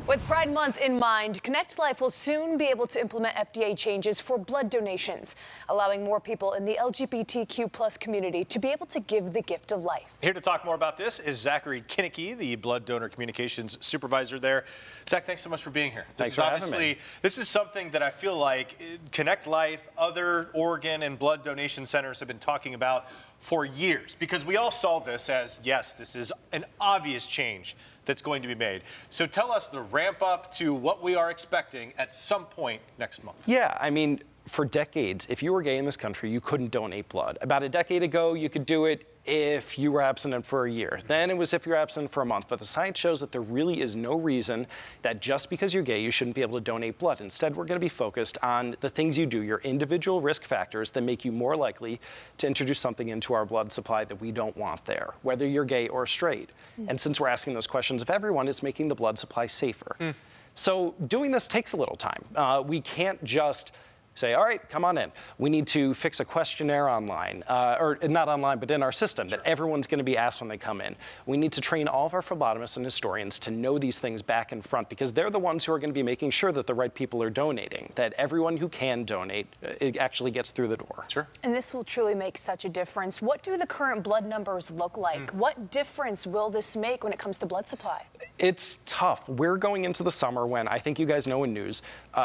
With Pride Month in mind, ConnectLife will soon be able to implement FDA changes for blood donations, allowing more people in the LGBTQ+ community to be able to give the gift of life. Here to talk more about this is Zachary Kineke, the blood donor communications supervisor there. Zach, thanks so much for being here. Thanks for having me. This is something that I feel like ConnectLife, other organ and blood donation centers have been talking about for years, because we all saw this as, yes, this is an obvious change that's going to be made. So tell us the ramp up to what we are expecting at some point next month. Yeah, I mean, for decades, if you were gay in this country, you couldn't donate blood. About a decade ago, you could do it if you were abstinent for a year. Then it was if you're abstinent for a month. But the science shows that there really is no reason that just because you're gay, you shouldn't be able to donate blood. Instead, we're going to be focused on the things you do, your individual risk factors that make you more likely to introduce something into our blood supply that we don't want there, whether you're gay or straight. And since we're asking those questions of everyone, it's making the blood supply safer. So doing this takes a little time. We can't just say, all right, come on in. We need to fix a questionnaire online, or not online, but in our system that everyone's going to be asked when they come in. We need to train all of our phlebotomists and historians to know these things back and front, because they're the ones who are going to be making sure that the right people are donating, that everyone who can donate it actually gets through the door. Sure. And this will truly make such a difference. What do the current blood numbers look like? What difference will this make when it comes to blood supply? It's tough. We're going into the summer when, I think you guys know in news,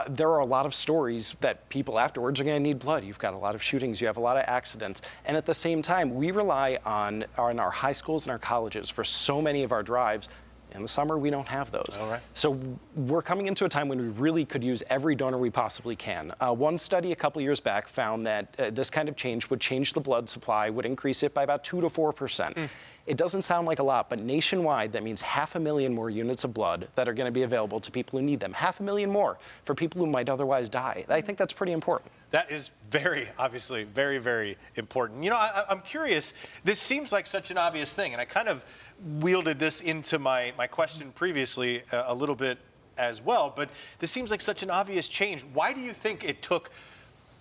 there are a lot of stories that people afterwards are going to need blood. You've got a lot of shootings, you have a lot of accidents. And at the same time, we rely on our high schools and our colleges for so many of our drives. In the summer, we don't have those. All right. So we're coming into a time when we really could use every donor we possibly can. One study a couple years back found that this kind of change would change the blood supply, would increase it by about 2 to 4%. It doesn't sound like a lot, but nationwide, that means 500,000 more units of blood that are going to be available to people who need them. 500,000 more for people who might otherwise die. I think that's pretty important. That is obviously very, very important. You know, I'm curious, this seems like such an obvious thing, and I kind of wielded this into my question previously a little bit as well, but this seems like such an obvious change. Why do you think it took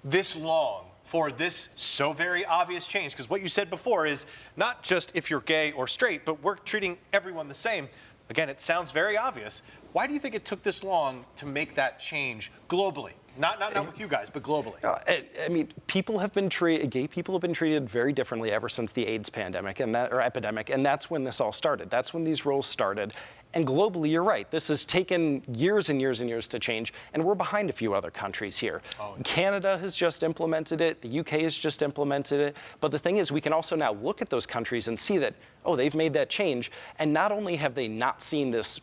this long for this so very obvious change? Because what you said before is not just if you're gay or straight, but we're treating everyone the same. Again, it sounds very obvious. Why do you think it took this long to make that change globally? Not with you guys, but globally. I mean, gay people have been treated very differently ever since the AIDS pandemic or epidemic, and that's when this all started. That's when these rules started. And globally, you're right. This has taken years and years and years to change, and we're behind a few other countries here. Canada has just implemented it. The UK has just implemented it. But the thing is, we can also now look at those countries and see that, oh, they've made that change. And not only have they not seen this,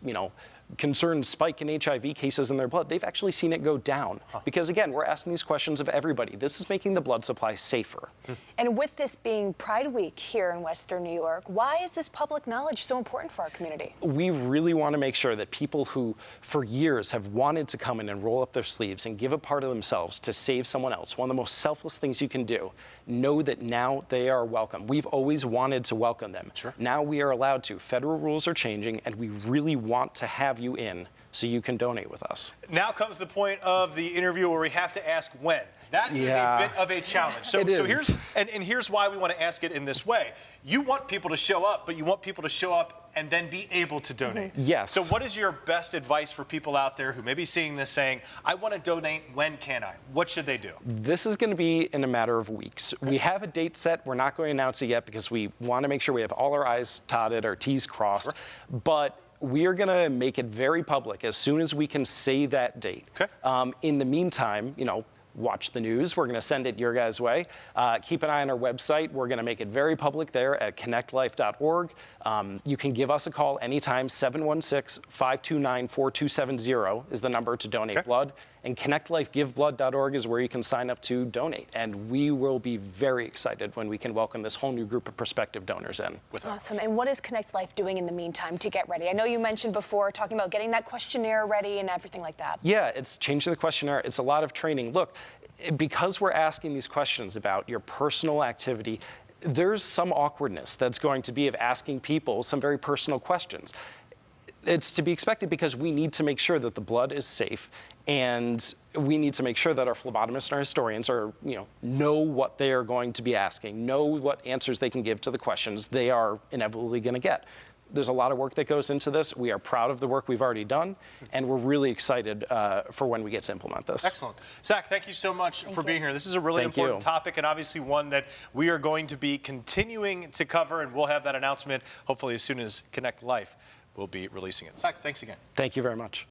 concerned spike in HIV cases in their blood, they've actually seen it go down. Because again, we're asking these questions of everybody. This is making the blood supply safer. And with this being Pride Week here in Western New York, why is this public knowledge so important for our community? We really want to make sure that people who for years have wanted to come in and roll up their sleeves and give a part of themselves to save someone else, one of the most selfless things you can do, know that now they are welcome. We've always wanted to welcome them. Sure. Now we are allowed to. Federal rules are changing, and we really want to have you in so you can donate with us. Now comes the point of the interview where we have to ask when. That is a bit of a challenge. So here's why we want to ask it in this way. You want people to show up, but you want people to show up and then be able to donate. Yes. So what is your best advice for people out there who may be seeing this saying, I want to donate, when can I? What should they do? This is going to be in a matter of weeks. We have a date set. We're not going to announce it yet because we want to make sure we have all our I's dotted, our T's crossed. But we are going to make it very public as soon as we can say that date. Okay. In the meantime, watch the news. We're going to send it your guys' way. Keep an eye on our website. We're going to make it very public there at connectlife.org. You can give us a call anytime. 716-529-4270 is the number to donate blood. And connectlifegiveblood.org is where you can sign up to donate. And we will be very excited when we can welcome this whole new group of prospective donors in. Awesome. And what is ConnectLife doing in the meantime to get ready? I know you mentioned before talking about getting that questionnaire ready and everything like that. Yeah, it's changing the questionnaire. It's a lot of training. Look, because we're asking these questions about your personal activity, there's some awkwardness that's going to be of asking people some very personal questions. It's to be expected because we need to make sure that the blood is safe, and we need to make sure that our phlebotomists and our historians know what they are going to be asking, know what answers they can give to the questions they are inevitably going to get. There's a lot of work that goes into this. We are proud of the work we've already done, and we're really excited for when we get to implement this. Excellent. Zach, thank you so much for being here. This is a really important topic, and obviously one that we are going to be continuing to cover, and we'll have that announcement hopefully as soon as ConnectLife will be releasing it. Zach, thanks again. Thank you very much.